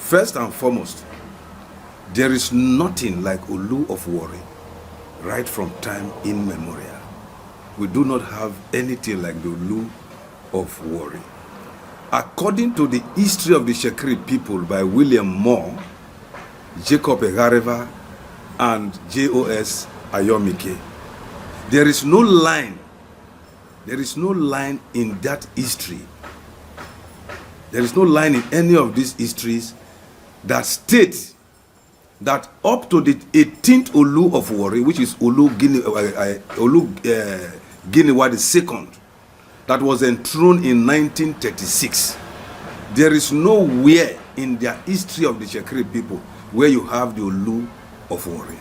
First and foremost, there is nothing like Olu of Warri right from time immemorial. We do not have anything like the Olu of Warri. According to the history of the Itsekiri people by William Moore, Jacob Egareva, and J.O.S. Ayomike, there is no line in that history. There is no line in any of these histories that states that up to the 18th Olu of Warri, which is Olu Giniwa II, that was enthroned in 1936, there is nowhere in their history of the Itsekiri people where you have the Olu of Warri.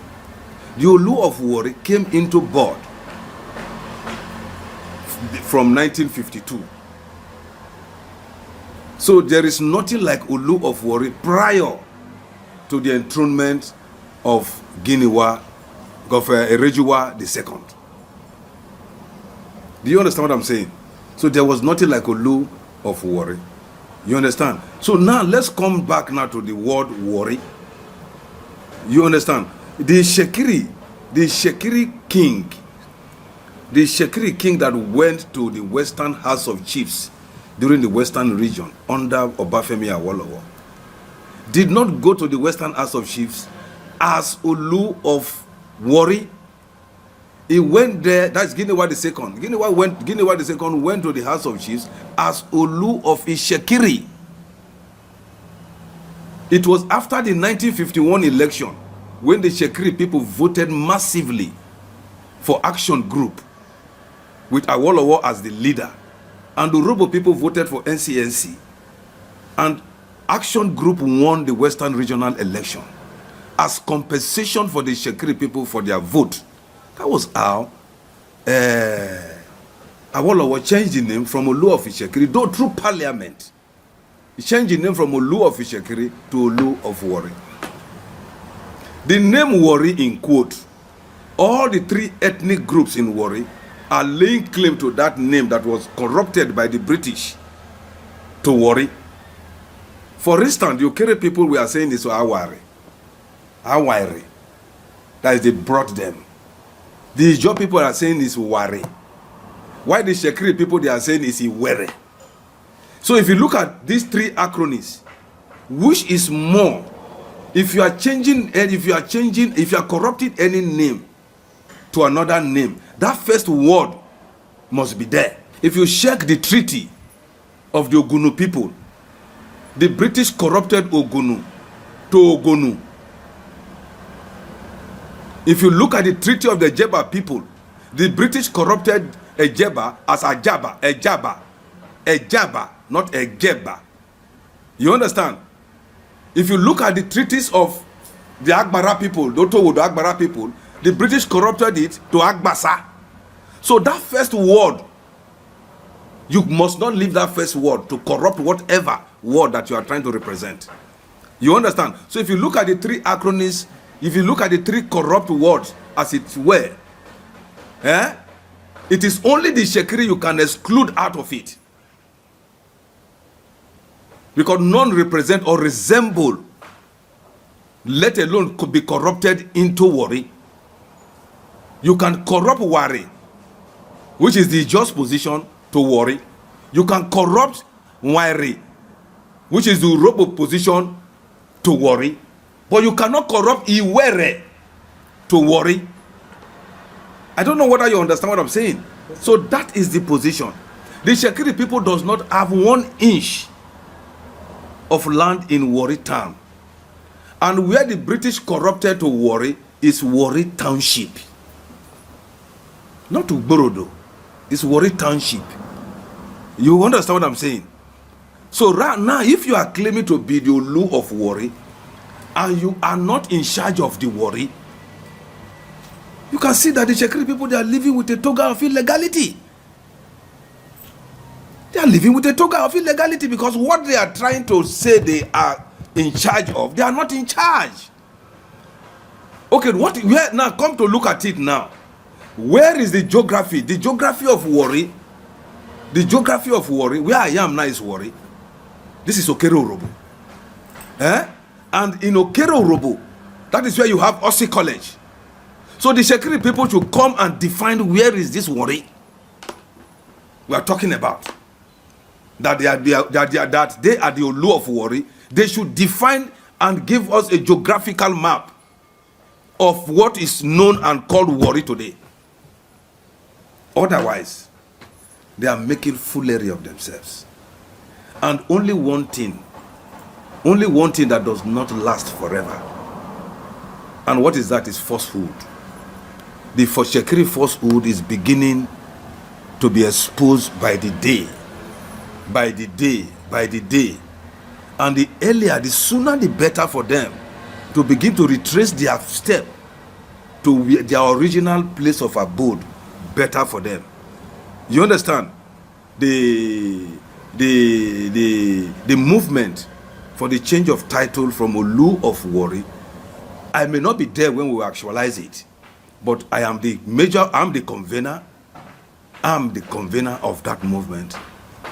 The Olu of Warri came into board from 1952. So there is nothing like Olu of Warri prior to the enthronement of Giniwa, of Erejuwa II. Do you understand what I'm saying? So there was nothing like Olu of Warri. You understand? So now let's come back now to the word Warri. You understand? The Itsekiri king that went to the Western House of Chiefs during the Western region under Obafemi AWOLOWO did not go to the Western House of Chiefs as Olu of Warri. He went there, that's Giniwa II. Giniwa II went to the House of Chiefs as Olu of Itsekiri. It was after the 1951 election when the Itsekiri people voted massively for Action Group with AWOLOWO as the leader, and the Urabo people voted for NCNC, and Action Group won the Western Regional election as compensation for the Itsekiri people for their vote. That was how AWOLOWO changed the name from Olu of Itsekiri, though through parliament. He changed the name from Olu of Itsekiri to Olu of Warri. The name Warri, in quote, all the three ethnic groups in Warri are laying claim to that name that was corrupted by the British to Warri. For instance, the Okere people we are saying is Awari. That is, they brought them. The IJAW people are saying is Warri. Why the Itsekiri people they are saying is Iwere. So if you look at these three acronyms, which is more? If you are corrupting any name to another name, that first word must be there. If you check the treaty of the Ogunu people, the British corrupted Ogunu to Ogonu. If you look at the treaty of the Ejeba people, the British corrupted Ejeba as Ejaba, not Ejeba. You understand? If you look at the treaties of the Agbara people, the Agbara people, the British corrupted it to Agbasa. So that first word, you must not leave that first word to corrupt whatever word that you are trying to represent. You understand? So if you look at the three acronyms, if you look at the three corrupt words as it were, it is only the Itsekiri you can exclude out of it. Because none represent or resemble, let alone could be corrupted into Warri. You can corrupt Warri, which is the just position, to Warri. You can corrupt Warri, which is the Urabo position, to Warri. But you cannot corrupt Iwere to Warri. I don't know whether you understand what I'm saying. So that is the position. The Itsekiri people does not have 1 inch of land in Warri town, and where the British corrupted to Warri is Warri township, not to Borodo. It's Warri township. You understand what I'm saying? So right now, if you are claiming to be the Olu of Warri and you are not in charge of the Warri, you can see that the Itsekiri people, they are living with a toga of illegality. They are living with a toga of illegality, because what they are trying to say they are in charge of, they are not in charge. Okay, now come to look at it now. Where is the geography? The geography of Warri. The geography of Warri, where I am now is Warri. This is Urhobo. And in Urhobo, that is where you have Osi College. So the Itsekiri people should come and define where is this Warri we are talking about. That they are the Olu of Warri. They should define and give us a geographical map of what is known and called Warri today. Otherwise, they are making foolery of themselves. And only one thing that does not last forever. And what is that? Is falsehood. The Itsekiri falsehood is beginning to be exposed by the day. By the day. By the day. And the earlier, the sooner, the better for them to begin to retrace their step to their original place of abode. Better for them. You understand? The movement for the change of title from Olu of Warri, I may not be there when we actualize it, but I am the convener. I'm the convener of that movement.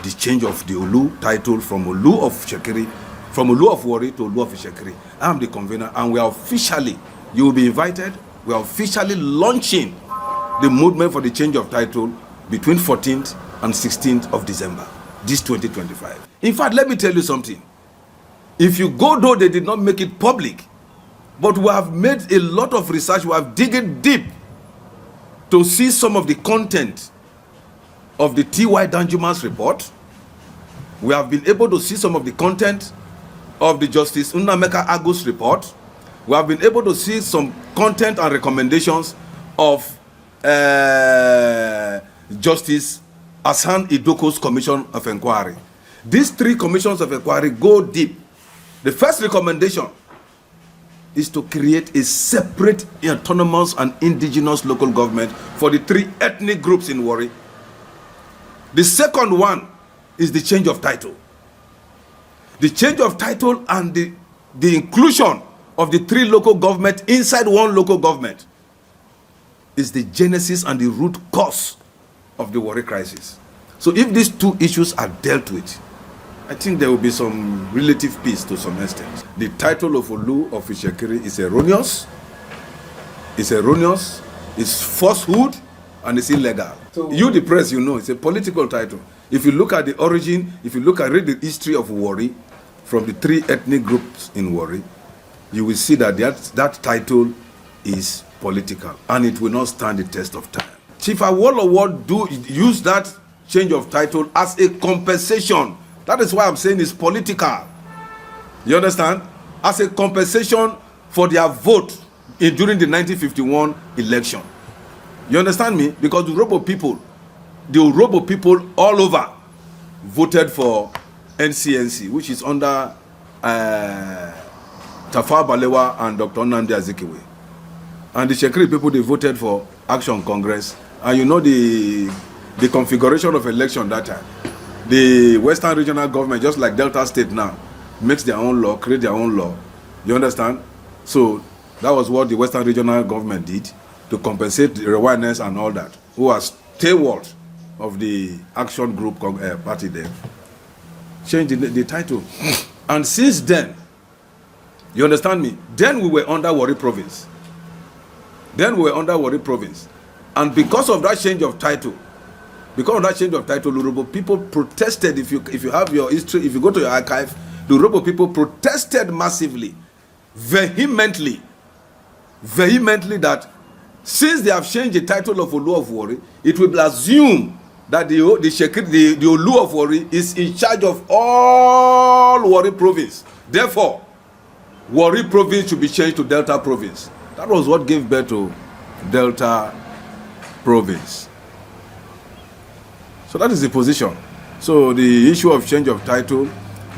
The change of the Olu title from Olu of Itsekiri, from Olu of Warri to Olu of Itsekiri. I'm the convener, and we are officially, you will be invited, we are officially launching the movement for the change of title between 14th and 16th of December, this 2025. In fact, let me tell you something. If you go, though they did not make it public, but we have made a lot of research, we have digging deep to see some of the content of the T.Y. Danjuma's report. We have been able to see some of the content of the Justice Nnameka Agu's report. We have been able to see some content and recommendations of Justice Asan Idoko's Commission of Inquiry. These three commissions of inquiry go deep. The first recommendation is to create a separate, autonomous and indigenous local government for the three ethnic groups in Warri. The second one is the change of title. The change of title and the inclusion of the three local governments inside one local government is the genesis and the root cause of the Warri crisis. So if these two issues are dealt with, I think there will be some relative peace to some extent. The title of Olu of Itsekiri is erroneous. It's falsehood, and it's illegal. So, you, the press, you know, it's a political title. If you look at the origin, if you read the history of Warri from the three ethnic groups in Warri, you will see that that title is political, and it will not stand the test of time. Chief AWOLOWO use that change of title as a compensation. That is why I'm saying it's political. You understand? As a compensation for their vote during the 1951 election. You understand me? Because the Urabo people all over voted for NCNC, which is under Tafawa Balewa and Dr. Nnamdi Azikiwe. And the Itsekiri people, they voted for Action Congress. And you know the configuration of election that time. The Western Regional Government, just like Delta State now, makes their own law, create their own law. You understand? So that was what the Western Regional Government did to compensate the awareness and all that, who was stalwart of the Action Group party there. Changed the title. And since then, you understand me? Then we were under Warri Province. And because of that change of title, Urabo people protested. If you have your history, if you go to your archive, the Urabo people protested massively, vehemently that since they have changed the title of Olu of Warri, it will be assumed that the Olu of Warri is in charge of all Warri province. Therefore, Warri province should be changed to Delta province. That was what gave birth to Delta province. So that is the position. So the issue of change of title,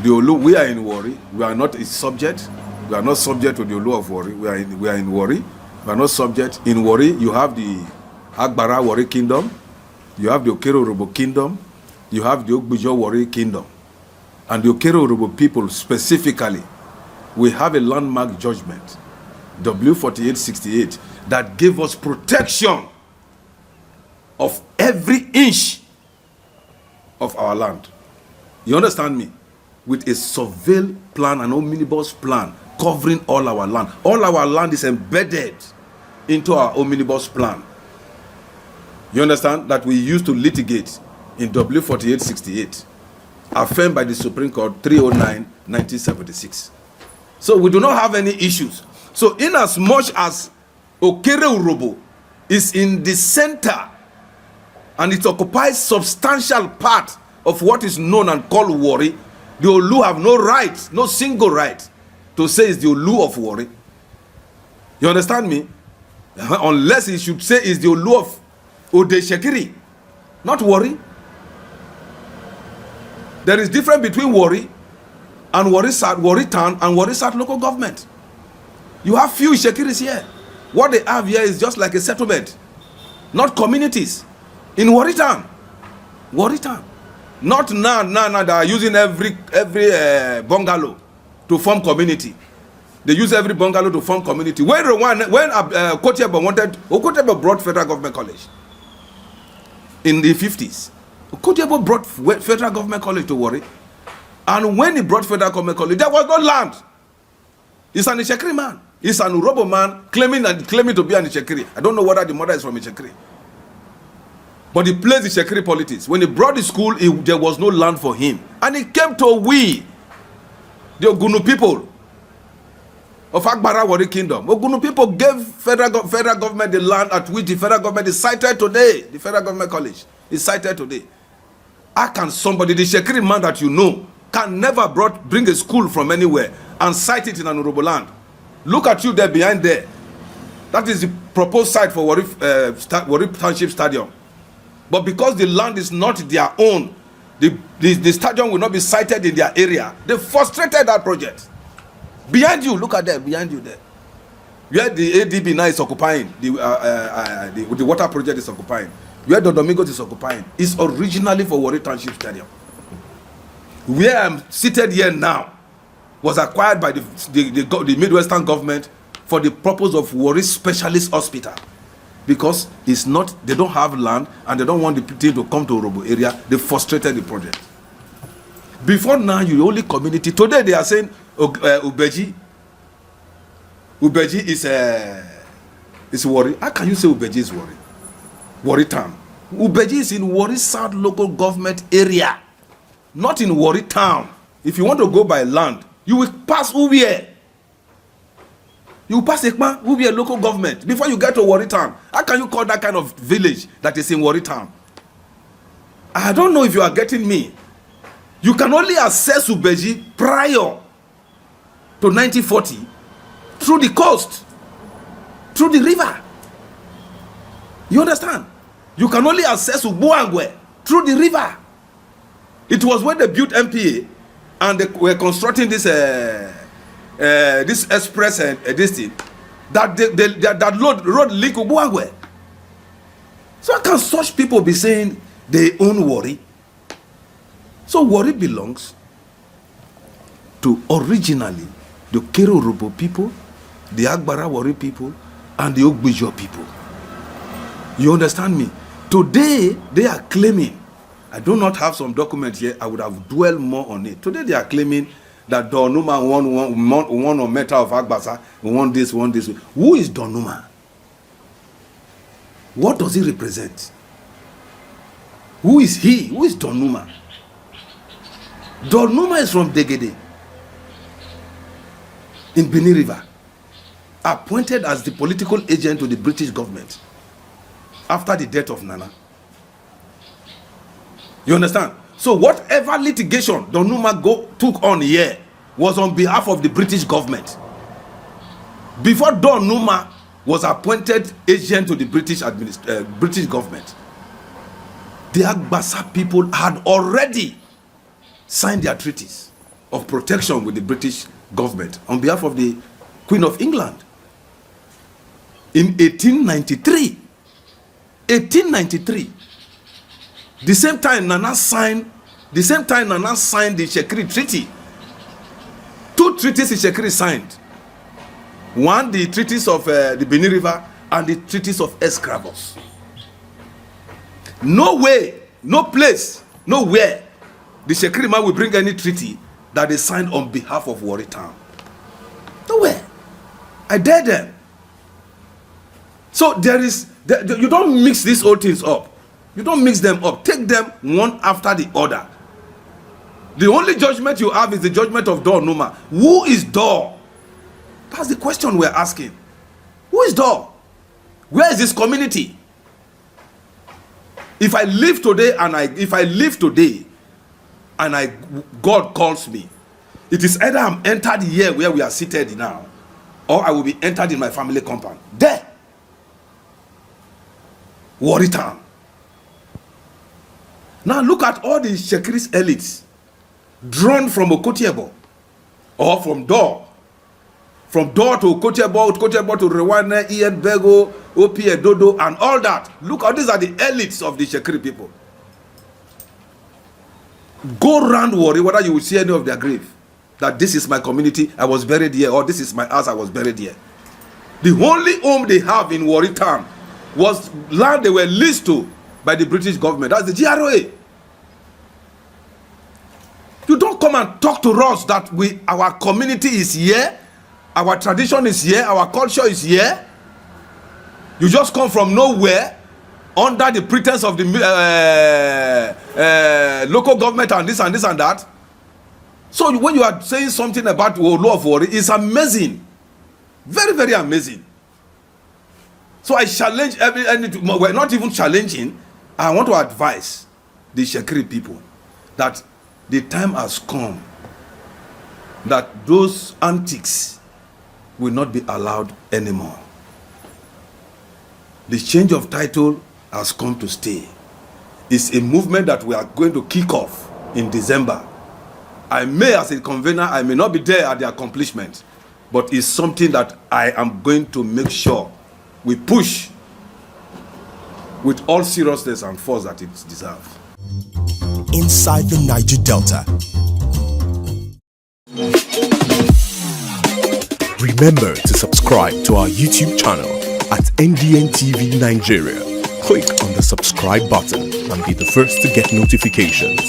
the Olu, we are in Warri. We are not its subject. We are not subject to the Olu of Warri. We are in Warri. We are not subject. In Warri, you have the Agbara Warri Kingdom. You have the Urhobo Kingdom. You have the Ogbujo Warri Kingdom. And the Urhobo people specifically, we have a landmark judgment, W4868, that gave us protection of every inch of our land. You understand me? with a surveil plan, an omnibus plan covering all our land. All our land is embedded into our omnibus plan. You understand? That we used to litigate in W4868, affirmed by the Supreme Court 309/1976. So we do not have any issues. So in as much as Urhobo is in the center and it occupies substantial part of what is known and called Warri, the Olu have no right, no single right to say it's the Olu of Warri. You understand me? Unless he should say it's the Olu of Itsekiri, not Warri. There is difference between Warri and Warri South, Warri Town and Warri South local government. You have few Itsekiris here. What they have here is just like a settlement, not communities. In Warri Town, not now that are using every bungalow to form community. They use every bungalow to form community. When Kotiyeba wanted, Kotiyeba brought federal government college in the 50s. Kotiyeba brought federal government college to Warri, and when he brought federal government college, there was no land. He's an Itsekiri man. He's an Urabo man claiming to be an Itsekiri. I don't know whether the mother is from Itsekiri. But he plays Itsekiri politics. When he brought the school, there was no land for him. And he came to the Ogunu people of Agbara Warri Kingdom. Ogunu people gave federal government the land at which the federal government is cited today. The federal government college is cited today. How can somebody, the Itsekiri man that you know, can never bring a school from anywhere and cite it in an Urhobo land? Look at you there behind there. That is the proposed site for Warri Township Stadium. But because the land is not their own, the stadium will not be sited in their area. They frustrated that project. Behind you, look at that, behind you there. Where the ADB now is occupying, the water project is occupying, where the Domingos is occupying, is originally for Warri Township Stadium. Where I'm seated here now was acquired by the Midwestern government for the purpose of Warri Specialist Hospital. Because it's not, they don't have land and they don't want the people to come to Urhobo area. They frustrated the project. Before now, you only community. Today they are saying Ubeji is Warri. How can you say Ubeji is Warri? Warri Town. Ubeji is in Warri South local government area, not in Warri Town. If you want to go by land, you will pass Ubiye. You pass Ekma, Ubiye local government before you get to Warri Town. How can you call that kind of village that is in Warri Town? I don't know if you are getting me. You can only access Ubeji prior to 1940 through the coast, through the river. You understand? You can only access Ubuangwe through the river. It was when they built MPA and they were constructing this this express this thing that road link Ubuangwe. So how can such people be saying they own Warri? So Warri belongs to originally the Urhobo people, the Agbara Warri people, and the Ogbejo people. You understand me? Today they are claiming, I do not have some document here, I would have dwelled more on it. Today they are claiming that Donuma won a matter of Agbasa, won this. Who is Donuma? What does he represent? Who is he? Who is Donuma? Donuma is from Degede in Benin River, appointed as the political agent to the British government after the death of Nana. You understand? So whatever litigation Donuma took on here was on behalf of the British government. Before Donuma was appointed agent to the British government, the Agbasa people had already signed their treaties of protection with the British government on behalf of the Queen of England in 1893. 1893. The same time Nana signed the Itsekiri Treaty. Two treaties Itsekiri signed. One, the treaties of the Benin River, and the treaties of Escravos. No way, no place, nowhere the Itsekiri man will bring any treaty that they signed on behalf of Warri Town? Nowhere. I dare them. So you don't mix these old things up. You don't mix them up. Take them one after the other. The only judgment you have is the judgment of Dor Numa. Who is Dor? That's the question we're asking. Who is Dor? Where is this community? If I live today and God calls me, it is either I'm entered here where we are seated now, or I will be entered in my family compound. There. Warri Town. Now look at all the Itsekiri's elites drawn from Okotiebo or from Dor. From Dor to Okotiebo to Rewane, Ian Bego, Opie Dodo, and all that. Look, these are the elites of the Itsekiri people. Go round Warri, whether you will see any of their grave. That this is my community, I was buried here, or this is my house, I was buried here. The only home they have in Warri Town was land they were leased to by the British government. That's the GROA. You don't come and talk to us that our community is here, our tradition is here, our culture is here. You just come from nowhere under the pretense of the local government and this and this and that. So when you are saying something about Olu Of Warri, it's amazing. Very, very amazing. So I challenge we're not even challenging. I want to advise the Itsekiri people that the time has come that those antics will not be allowed anymore. The change of title has come to stay. It's a movement that we are going to kick off in December. I may, as a convener, I may not be there at the accomplishment, but it's something that I am going to make sure we push with all seriousness and force that it deserves. Inside the Niger Delta. Remember to subscribe to our YouTube channel at NDN TV Nigeria. Click on the subscribe button and be the first to get notifications.